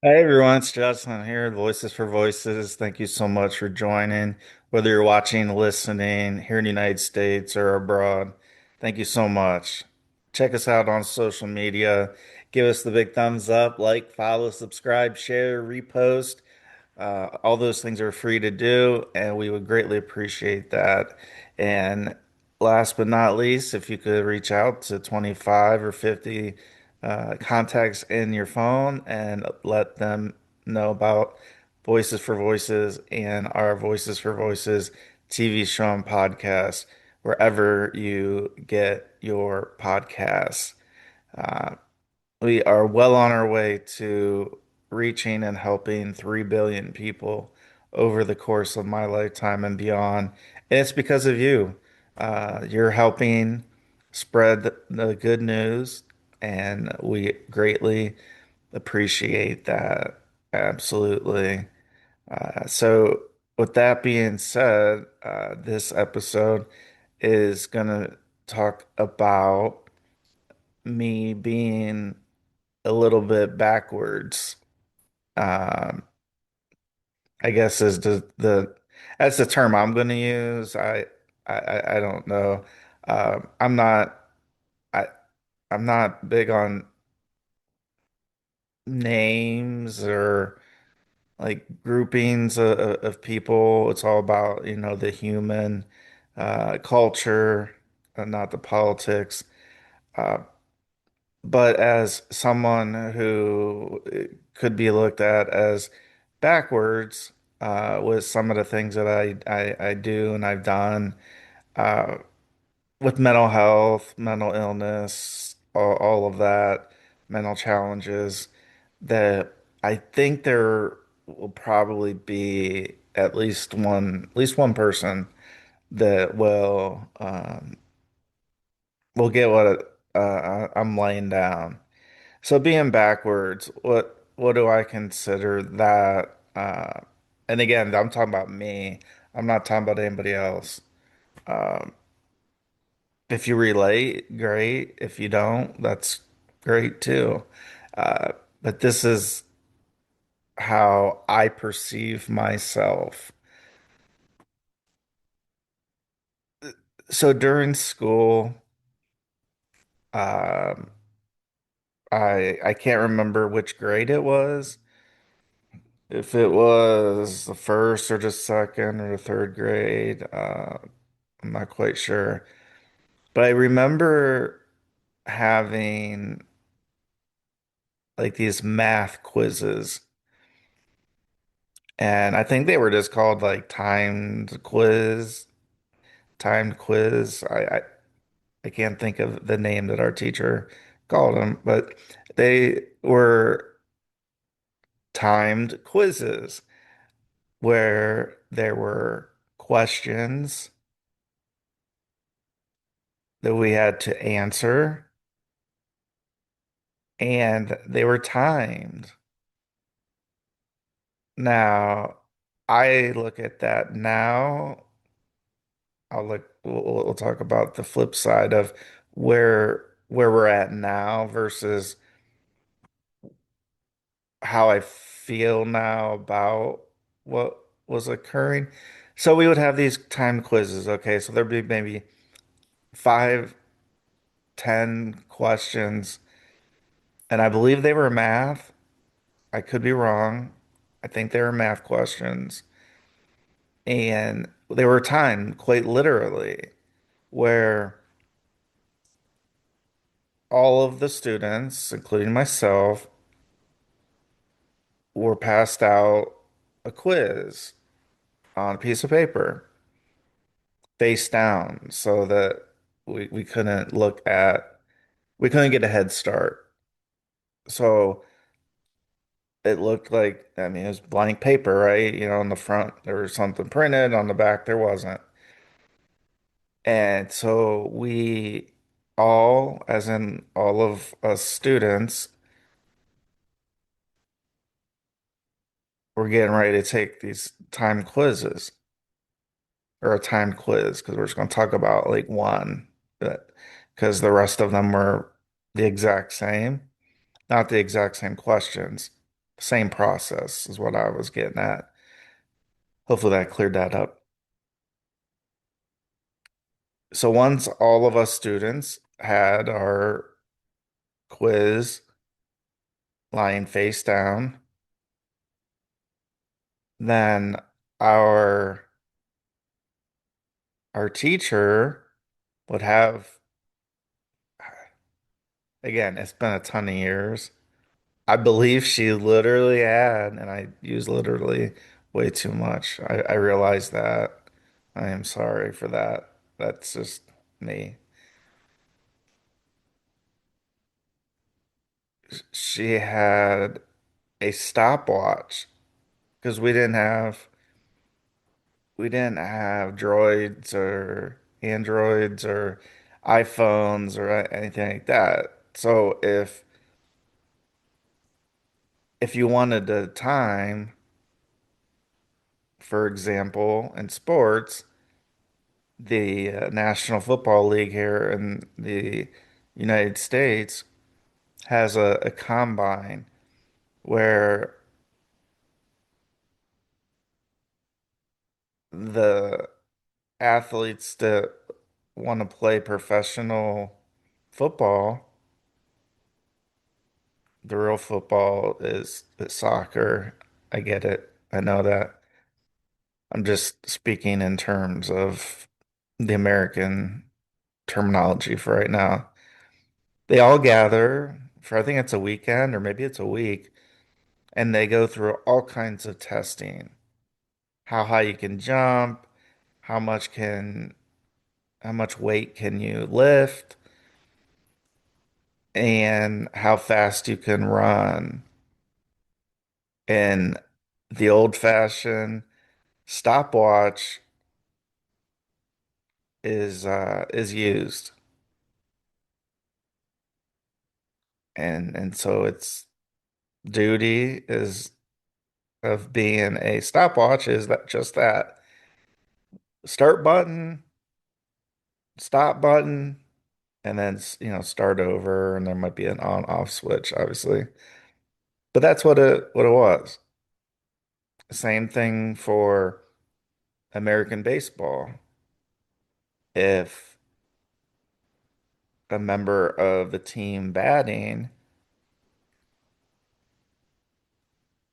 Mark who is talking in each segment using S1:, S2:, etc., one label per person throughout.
S1: Hey everyone, it's Justin here, Voices for Voices. Thank you so much for joining, whether you're watching, listening here in the United States or abroad. Thank you so much. Check us out on social media. Give us the big thumbs up, like, follow, subscribe, share, repost. All those things are free to do, and we would greatly appreciate that. And last but not least, if you could reach out to 25 or 50 contacts in your phone and let them know about Voices for Voices and our Voices for Voices TV show and podcast, wherever you get your podcasts. Uh, we are well on our way to reaching and helping 3 billion people over the course of my lifetime and beyond. And it's because of you. You're helping spread the good news, and we greatly appreciate that. Absolutely. So, with that being said, this episode is going to talk about me being a little bit backwards. Um, I guess is the that's the term I'm going to use. I don't know. I'm not I I'm not big on names or like groupings of people. It's all about, the human culture, not the politics. Uh, But as someone who could be looked at as backwards with some of the things that I do and I've done uh, with mental health, mental illness, all of that, mental challenges, that I think there will probably be at least one person that will get what I'm laying down. So being backwards, what do I consider that? And again, I'm talking about me. I'm not talking about anybody else. Um, if you relate, great. If you don't, that's great too. Uh, but this is how I perceive myself. So during school, um, I can't remember which grade it was. If it was the first or the second or the third grade, I'm not quite sure. But I remember having like these math quizzes, and I think they were just called like timed quiz. I can't think of the name that our teacher called them, but they were timed quizzes where there were questions that we had to answer, and they were timed. Now, I look at that now. We'll talk about the flip side of where we're at now versus how I feel now about what was occurring. So we would have these time quizzes, okay? So there'd be maybe five, 10 questions, and I believe they were math. I could be wrong. I think they were math questions. And they were timed quite literally, where all of the students, including myself, were passed out a quiz on a piece of paper face down so that we couldn't we couldn't get a head start. So it looked like, I mean, it was blank paper, right? On the front there was something printed, on the back there wasn't. And so we all, as in all of us students, were getting ready to take these time quizzes or a time quiz because we're just going to talk about like one, but because the rest of them were the exact same, not the exact same questions. Same process is what I was getting at. Hopefully that cleared that up. So once all of us students had our quiz lying face down, then our our teacher would have, again, it's been a ton of years. I believe she literally had, and I use literally way too much. I realize that. I am sorry for that. That's just me. She had a stopwatch because we didn't have droids or androids or iPhones or anything like that. So if you wanted the time, for example, in sports, the National Football League here in the United States has a combine where the athletes that want to play professional football, the real football is soccer. I get it. I know that. I'm just speaking in terms of the American terminology for right now. They all gather for, I think it's a weekend or maybe it's a week, and they go through all kinds of testing. How high you can jump, how much can how much weight can you lift, and how fast you can run. And the old-fashioned stopwatch is used. And so its duty is of being a stopwatch is that just that start button, stop button, and then start over, and there might be an on-off switch, obviously. But that's what it was. Same thing for American baseball. If a member of the team batting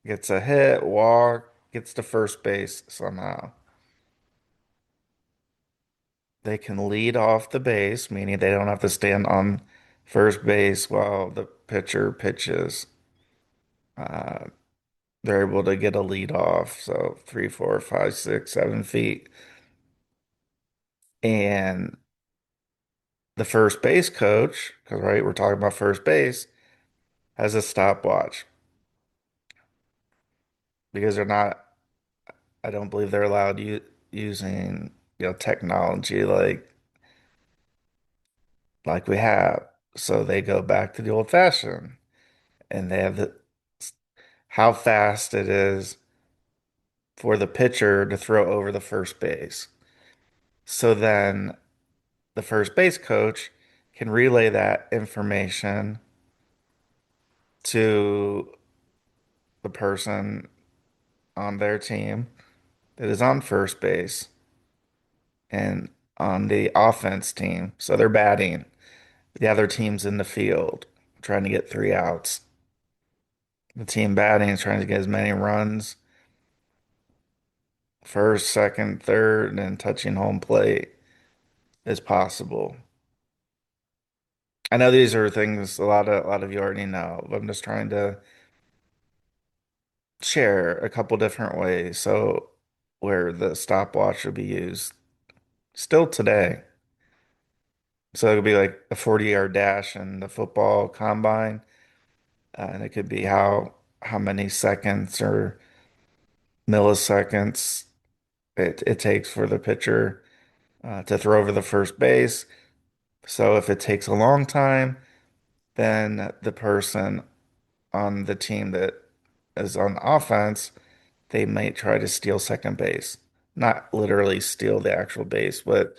S1: gets a hit, walk, gets to first base somehow, they can lead off the base, meaning they don't have to stand on first base while the pitcher pitches. Uh, they're able to get a lead off, so 3, 4, 5, 6, 7 feet. And the first base coach, because right, we're talking about first base, has a stopwatch because they're not, I don't believe they're allowed using, technology like we have. So they go back to the old fashioned and they have how fast it is for the pitcher to throw over the first base. So then the first base coach can relay that information to the person on their team that is on first base and on the offense team. So they're batting. The other team's in the field trying to get 3 outs. The team batting is trying to get as many runs, first, second, third, and touching home plate as possible. I know these are things a lot of you already know, but I'm just trying to share a couple different ways so where the stopwatch would be used still today. So it could be like a 40-yard dash in the football combine, and it could be how many seconds or milliseconds it takes for the pitcher to throw over the first base. So if it takes a long time, then the person on the team that is on offense, they might try to steal second base. Not literally steal the actual base, but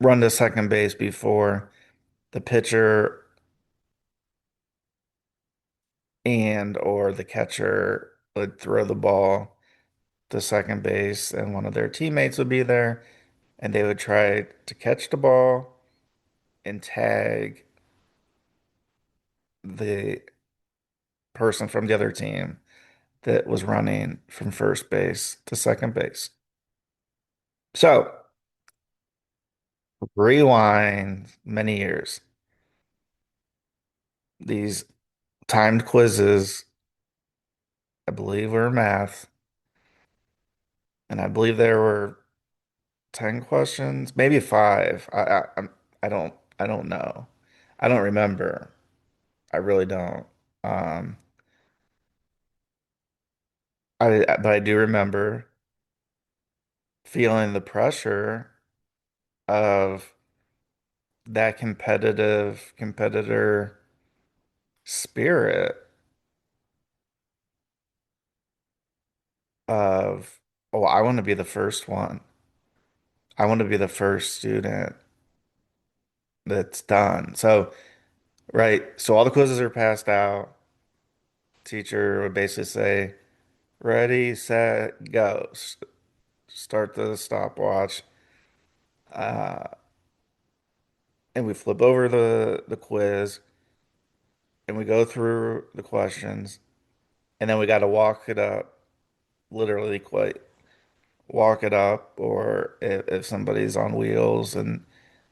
S1: run to second base before the pitcher and or the catcher would throw the ball to second base and one of their teammates would be there and they would try to catch the ball and tag the person from the other team that was running from first base to second base. So, rewind many years. These timed quizzes, I believe, were math, and I believe there were 10 questions, maybe five. I don't know. I don't remember. I really don't. Um, but I do remember feeling the pressure of that competitor spirit of, oh, I want to be the first one. I want to be the first student that's done. So, right. So all the quizzes are passed out. Teacher would basically say, ready, set, go. Start the stopwatch. Uh, and we flip over the quiz and we go through the questions. And then we got to walk it up, literally quite walk it up. Or if somebody's on wheels and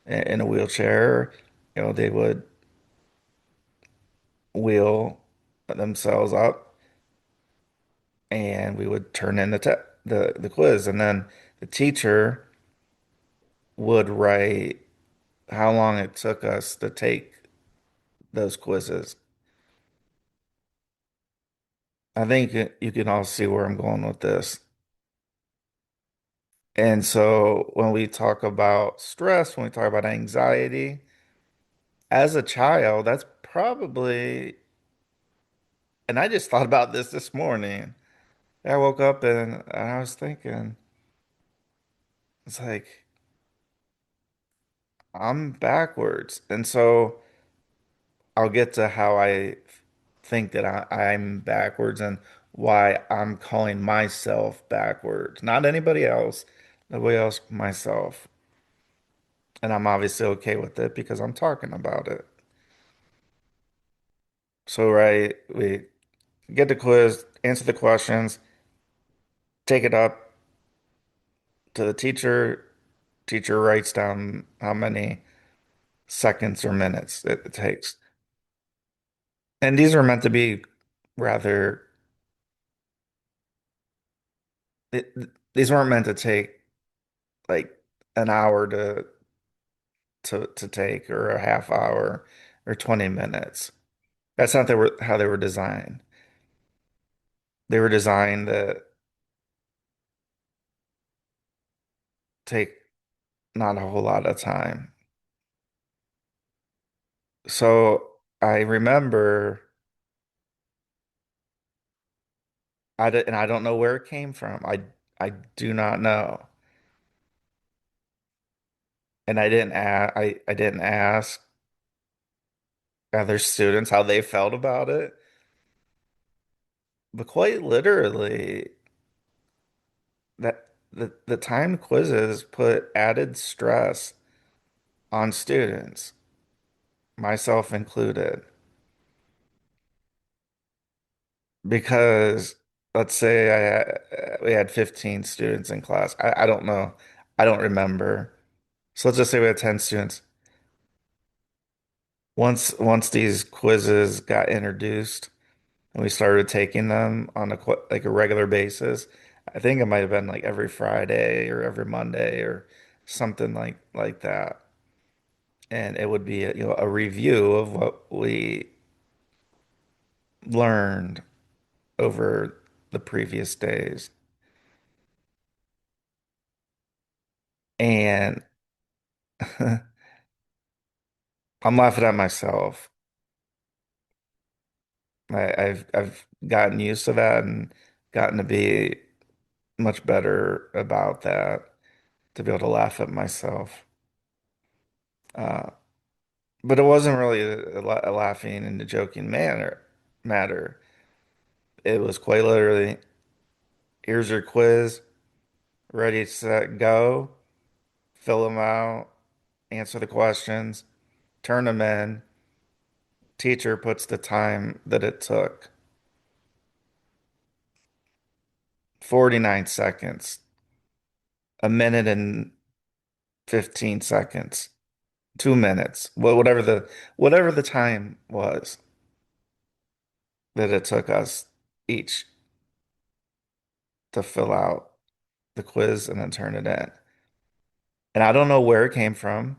S1: in a wheelchair, they would wheel themselves up and we would turn in the quiz. And then the teacher would write how long it took us to take those quizzes. I think you can all see where I'm going with this. And so when we talk about stress, when we talk about anxiety, as a child, that's probably, and I just thought about this morning. I woke up and I was thinking, it's like, I'm backwards. And so I'll get to how I think that I'm backwards and why I'm calling myself backwards. Not nobody else, myself. And I'm obviously okay with it because I'm talking about it. So, right, we get the quiz, answer the questions, take it up to the teacher. Teacher writes down how many seconds or minutes it takes. And these are meant to be rather, it, these weren't meant to take like an hour to take or a half hour or 20 minutes. That's not how they were designed. They were designed to take not a whole lot of time. So I remember and I don't know where it came from. I do not know. And I didn't ask other students how they felt about it. But quite literally, the time quizzes put added stress on students, myself included, because let's say we had 15 students in class. I don't know. I don't remember. So let's just say we had 10 students. Once these quizzes got introduced and we started taking them on like a regular basis, I think it might have been like every Friday or every Monday or something like that. And it would be a review of what we learned over the previous days. And I'm laughing at myself. I've gotten used to that and gotten to be much better about that, to be able to laugh at myself. Uh, but it wasn't really a laughing in a joking manner. matter. It was quite literally, here's your quiz, ready, set, go, fill them out, answer the questions, turn them in. Teacher puts the time that it took, 49 seconds, a minute and 15 seconds, 2 minutes, whatever the time was that it took us each to fill out the quiz and then turn it in. And I don't know where it came from.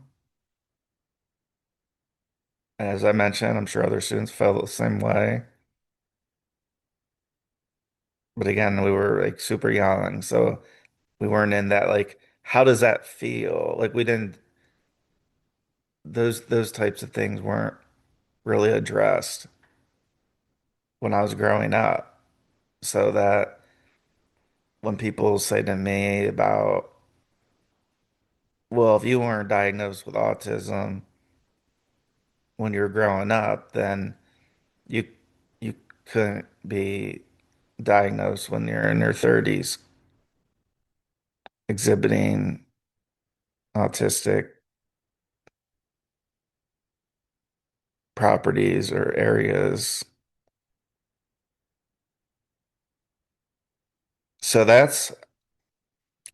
S1: As I mentioned, I'm sure other students felt the same way. But again, we were like super young, so we weren't in that like, how does that feel? Like we didn't those types of things weren't really addressed when I was growing up. So that when people say to me about, well, if you weren't diagnosed with autism when you were growing up, then you you couldn't be diagnosed when you're in your 30s exhibiting autistic properties or areas. So that's,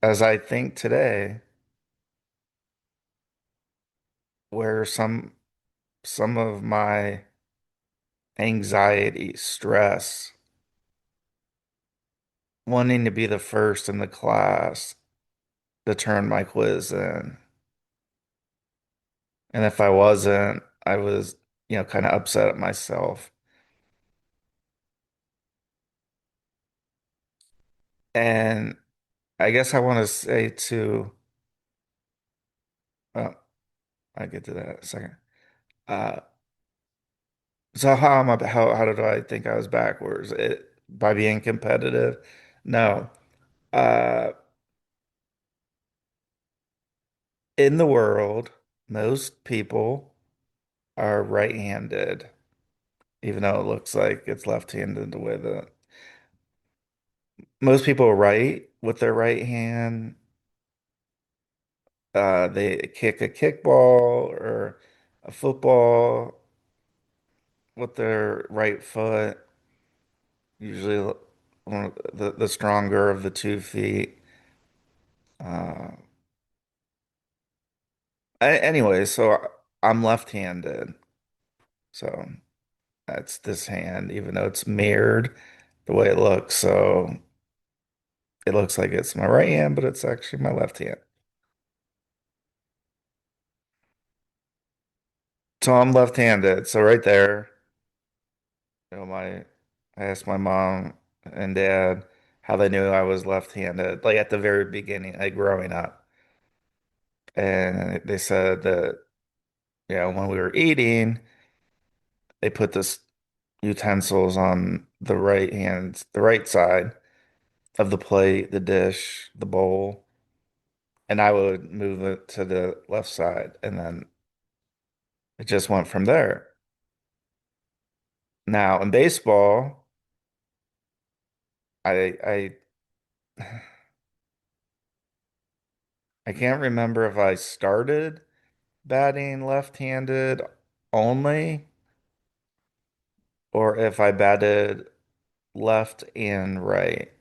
S1: as I think today, where some of my anxiety, stress, wanting to be the first in the class to turn my quiz in. And if I wasn't, I was, kind of upset at myself. And I guess I want to say too, oh, I get to that in a second. Uh, so how did I think I was backwards? By being competitive? No. Uh, in the world, most people are right-handed, even though it looks like it's left-handed the way that most people write with their right hand. They kick a kickball or a football with their right foot, usually one of the stronger of the 2 feet. Uh, anyway, so I'm left-handed. So that's this hand, even though it's mirrored the way it looks. So it looks like it's my right hand, but it's actually my left hand. So I'm left-handed. So right there, I asked my mom and dad how they knew I was left-handed, like at the very beginning, like growing up. And they said that, when we were eating, they put this utensils on the right side of the plate, the dish, the bowl, and I would move it to the left side, and then it just went from there. Now in baseball, I I can't remember if I started batting left-handed only or if I batted left and right.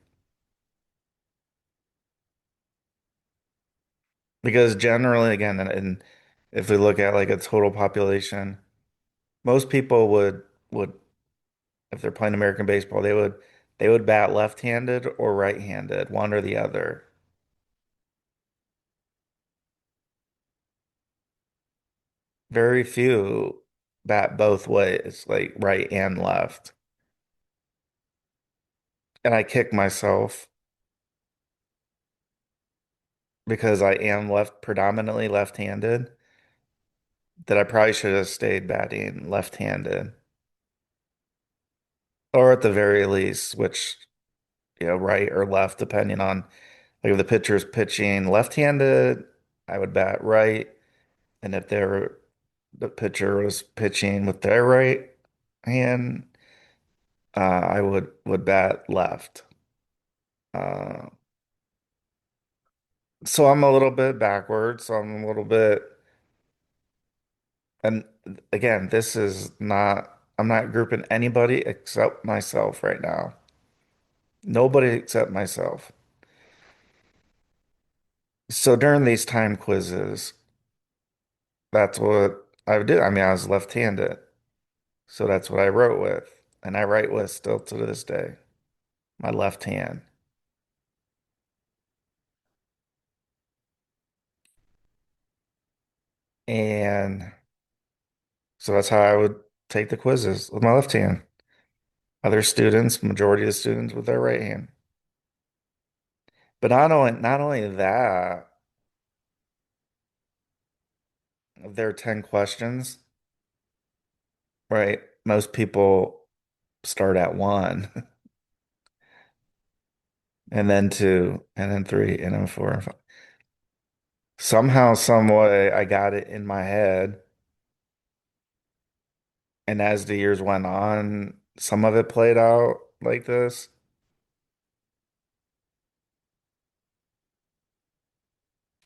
S1: Because generally, again, and if we look at like a total population, most people would if they're playing American baseball, they would bat left-handed or right-handed, one or the other. Very few bat both ways, like right and left. And I kick myself because I am predominantly left-handed, that I probably should have stayed batting left-handed, or at the very least, which, right or left, depending on like if the pitcher's pitching left-handed, I would bat right, and if the pitcher was pitching with their right hand, I would bet left. Uh, so I'm a little bit backwards. So I'm a little bit, and again, this is not. I'm not grouping anybody except myself right now. Nobody except myself. So during these time quizzes, that's what I did. I mean, I was left-handed, so that's what I wrote with, and I write with still to this day, my left hand. And so that's how I would take the quizzes with my left hand. Other students, majority of the students with their right hand. But not only that, if there are 10 questions, right? Most people start at one, and then two, and then three, and then four, and five. Somehow, some way, I got it in my head. And as the years went on, some of it played out like this.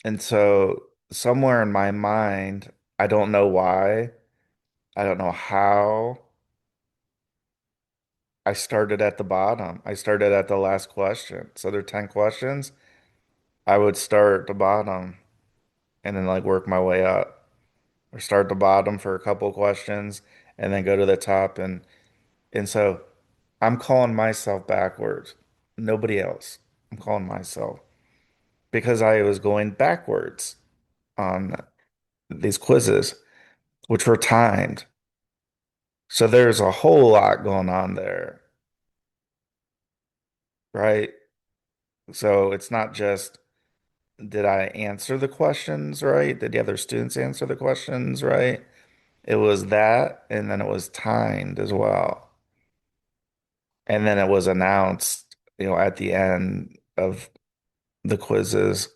S1: And so somewhere in my mind, I don't know why, I don't know how, I started at the bottom. I started at the last question. So there are 10 questions. I would start at the bottom and then like work my way up. Or start at the bottom for a couple questions and then go to the top and so I'm calling myself backwards. Nobody else. I'm calling myself because I was going backwards on these quizzes, which were timed. So there's a whole lot going on there, right? So it's not just did I answer the questions right? Did the other students answer the questions right? It was that, and then it was timed as well. And then it was announced, at the end of the quizzes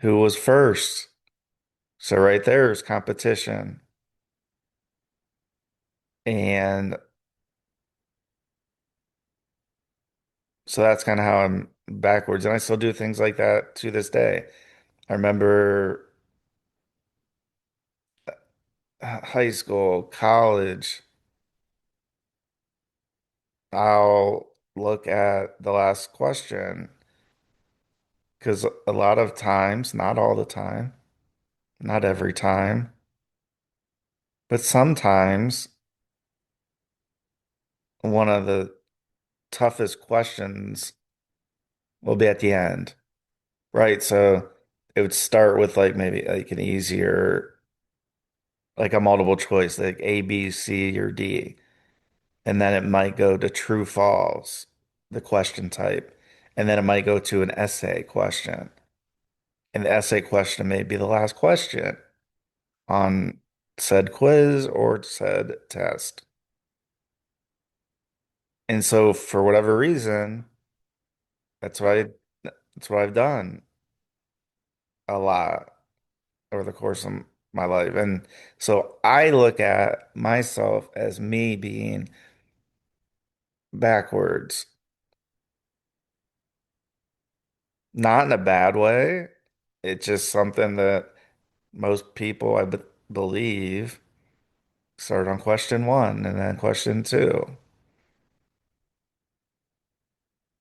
S1: who was first. So right there is competition. And so that's kind of how I'm backwards. And I still do things like that to this day. I remember high school, college, I'll look at the last question because a lot of times, not all the time, not every time, but sometimes one of the toughest questions will be at the end, right? So it would start with like maybe like an easier, like a multiple choice, like A, B, C, or D. And then it might go to true, false, the question type. And then it might go to an essay question. And the essay question may be the last question on said quiz or said test. And so for whatever reason, that's what I that's what I've done a lot over the course of my life. And so I look at myself as me being backwards, not in a bad way. It's just something that most people, I believe, start on question one and then question two.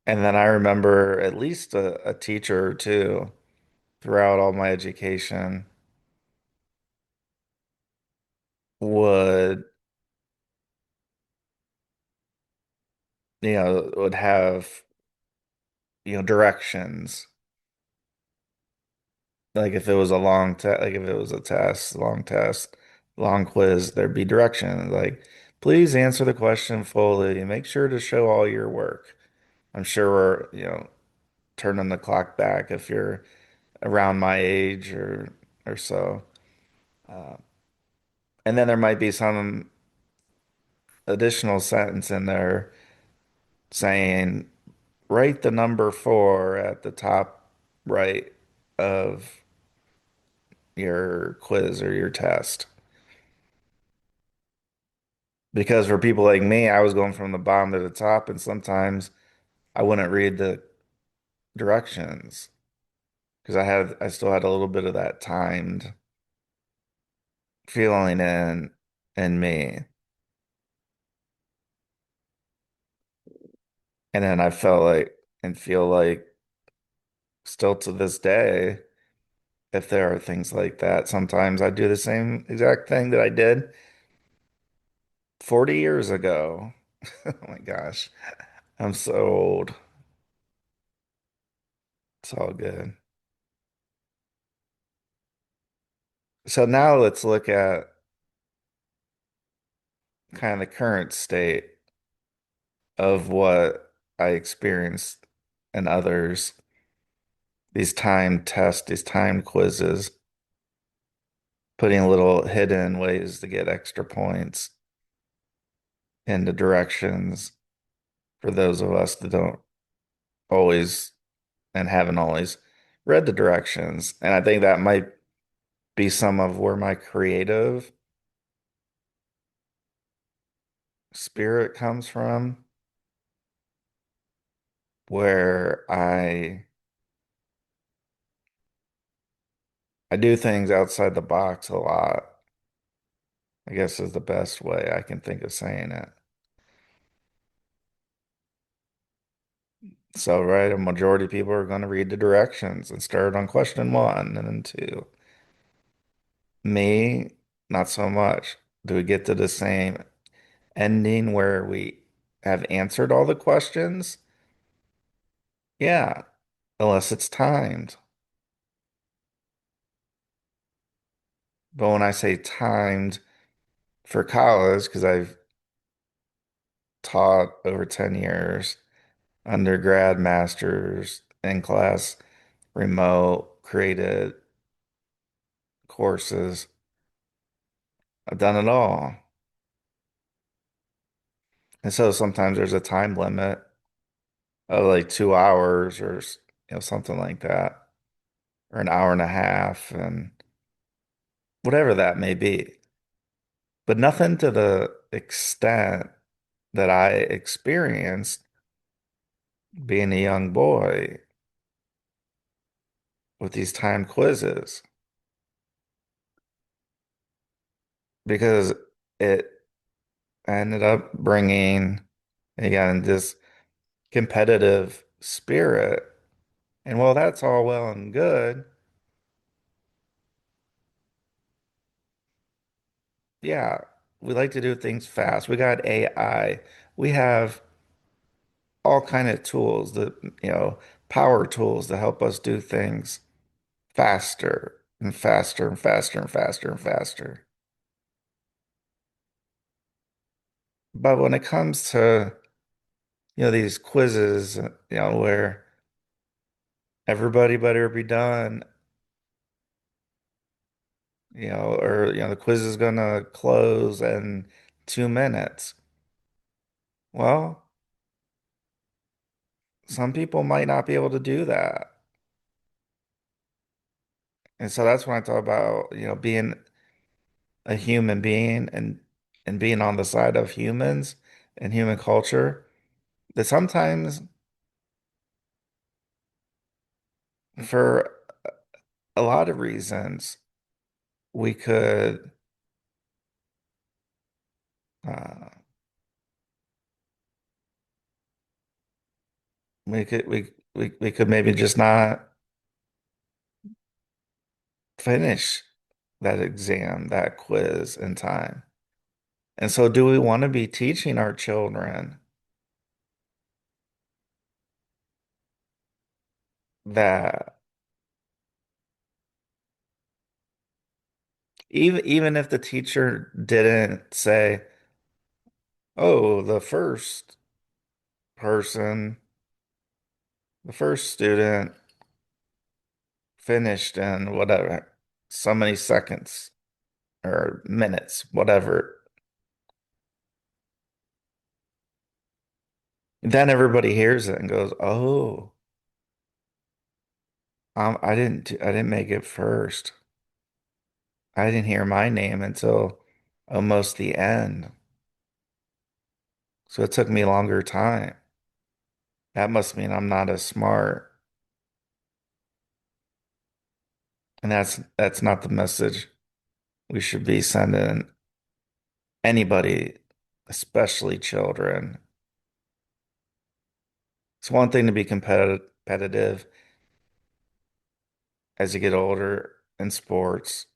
S1: And then I remember at least a teacher or two throughout all my education would, would have, directions. Like if it was a long test, like if it was a test, long quiz, there'd be directions like, please answer the question fully and make sure to show all your work. I'm sure we're, turning the clock back if you're around my age or so. Uh, and then there might be some additional sentence in there saying, write the number four at the top right of your quiz or your test. Because for people like me, I was going from the bottom to the top, and sometimes I wouldn't read the directions because I still had a little bit of that timed feeling in me. And then I felt like and feel like still to this day, if there are things like that, sometimes I do the same exact thing that I did 40 years ago. Oh my gosh, I'm so old. It's all good. So now let's look at kind of the current state of what I experienced and others, these timed tests, these timed quizzes, putting little hidden ways to get extra points into directions for those of us that don't always and haven't always read the directions. And I think that might be some of where my creative spirit comes from, where I do things outside the box a lot, I guess is the best way I can think of saying it. So, right, a majority of people are going to read the directions and start on question one and then two. Me, not so much. Do we get to the same ending where we have answered all the questions? Yeah, unless it's timed. But when I say timed for college, because I've taught over 10 years, undergrad, masters, in class, remote, created courses, I've done it all. And so sometimes there's a time limit of like 2 hours or something like that, or an hour and a half, and whatever that may be. But nothing to the extent that I experienced being a young boy with these time quizzes because it ended up bringing, again, this competitive spirit. And while that's all well and good, yeah, we like to do things fast. We got AI. We have all kind of tools that, power tools to help us do things faster and faster and faster and faster and faster. But when it comes to, these quizzes, where everybody better be done, or, the quiz is gonna close in 2 minutes. Well, some people might not be able to do that. And so that's when I talk about, being a human being and being on the side of humans and human culture, that sometimes for a lot of reasons we could uh we could maybe just not finish that exam, that quiz in time. And so do we want to be teaching our children that even if the teacher didn't say, oh, person, the first student finished in whatever, so many seconds or minutes, whatever. Then everybody hears it and goes, "Oh, I didn't make it first. I didn't hear my name until almost the end." So it took me longer time. That must mean I'm not as smart. And that's not the message we should be sending anybody, especially children. It's one thing to be competitive as you get older in sports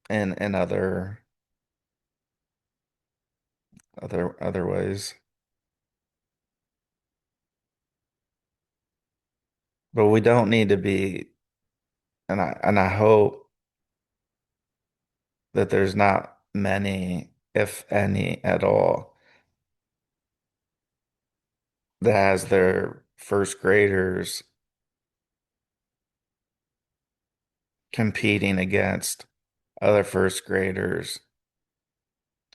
S1: and in other ways. But we don't need to be, and I hope that there's not many, if any at all, that has their first graders competing against other first graders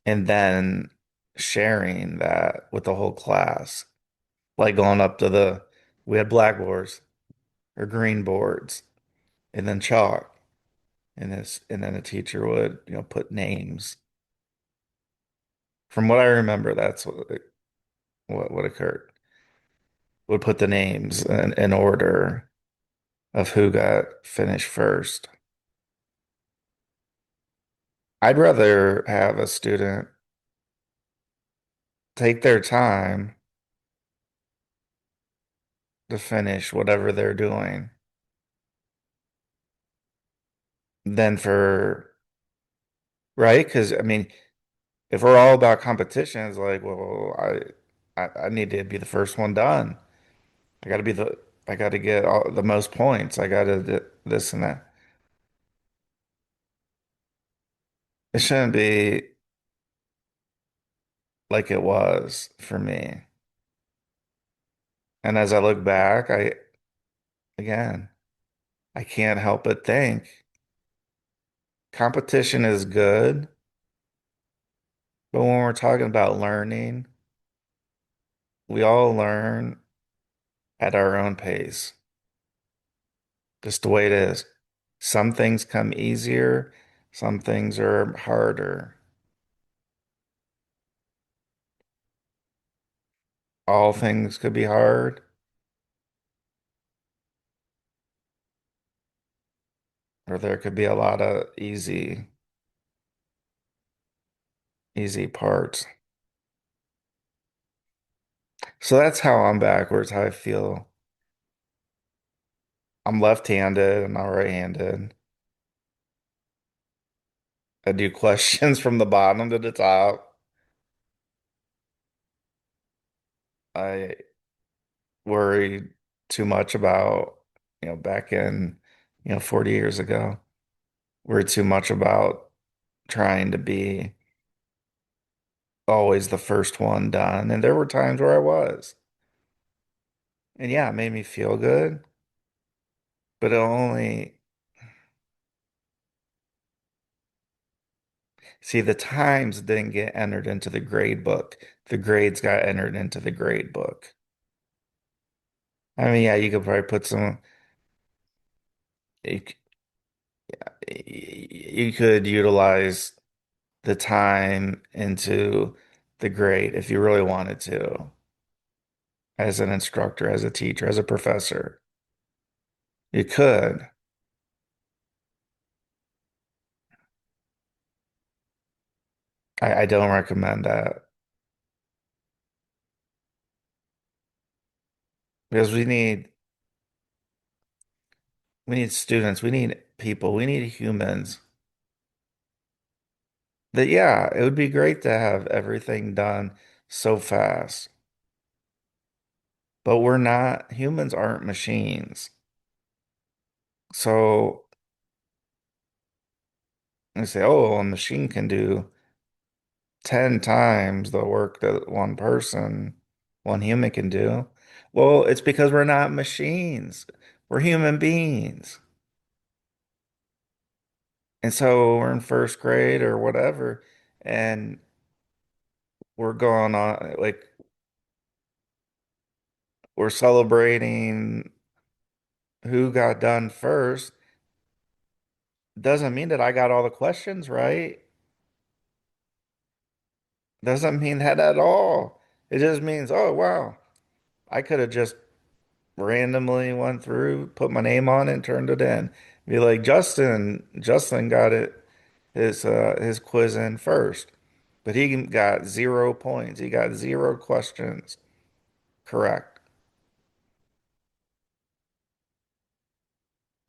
S1: and then sharing that with the whole class. Like going up to we had blackboards or green boards and then chalk. And then a teacher would, put names. From what I remember, that's what occurred. Would put the names in order of who got finished first. I'd rather have a student take their time to finish whatever they're doing than for, right? Because I mean, if we're all about competitions, like, well, I need to be the first one done. I got to be I got to get the most points. I got to do this and that. It shouldn't be like it was for me. And as I look back, again, I can't help but think competition is good, but when we're talking about learning, we all learn at our own pace, just the way it is. Some things come easier, some things are harder. All things could be hard, or there could be a lot of easy parts. So that's how I'm backwards, how I feel. I'm left-handed, I'm not right-handed. I do questions from the bottom to the top. I worry too much about, back in, 40 years ago, worried too much about trying to be always the first one done. And there were times where I was. And yeah, it made me feel good, but it only, see, the times didn't get entered into the grade book. The grades got entered into the grade book. I mean, yeah, you could probably put you, you could utilize the time into the grade if you really wanted to, as an instructor, as a teacher, as a professor. You could. I don't recommend that because we need students, we need people, we need humans. That yeah, it would be great to have everything done so fast, but we're not, humans aren't machines. So they say, oh, well, a machine can do 10 times the work that one human can do. Well, it's because we're not machines. We're human beings. And so we're in first grade or whatever, and we're going on, like, we're celebrating who got done first. Doesn't mean that I got all the questions right. Doesn't mean that at all. It just means, oh, wow, I could have just randomly went through, put my name on it, and turned it in. Be like, Justin got his quiz in first, but he got 0 points. He got zero questions correct.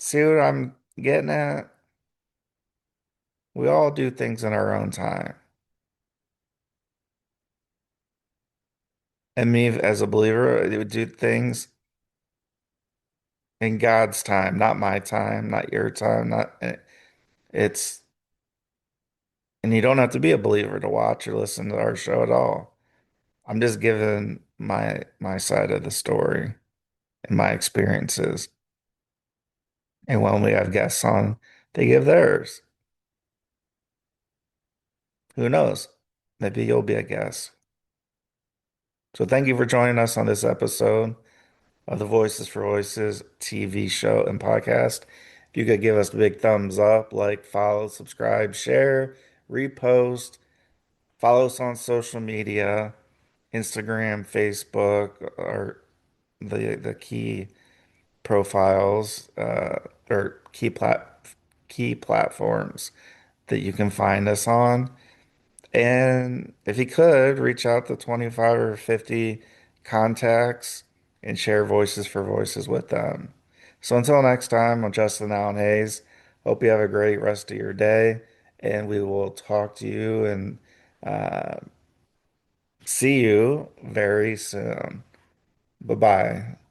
S1: See what I'm getting at? We all do things in our own time. And me, as a believer, I would do things in God's time, not my time, not your time, not it's, and you don't have to be a believer to watch or listen to our show at all. I'm just giving my side of the story and my experiences. And when we have guests on, they give theirs. Who knows? Maybe you'll be a guest. So thank you for joining us on this episode of the Voices for Voices TV show and podcast. If you could give us a big thumbs up, like, follow, subscribe, share, repost, follow us on social media, Instagram, Facebook, or the key profiles or key platforms that you can find us on. And if you could, reach out to 25 or 50 contacts and share Voices for Voices with them. So until next time, I'm Justin Allen Hayes. Hope you have a great rest of your day, and we will talk to you and uh, see you very soon. Bye bye.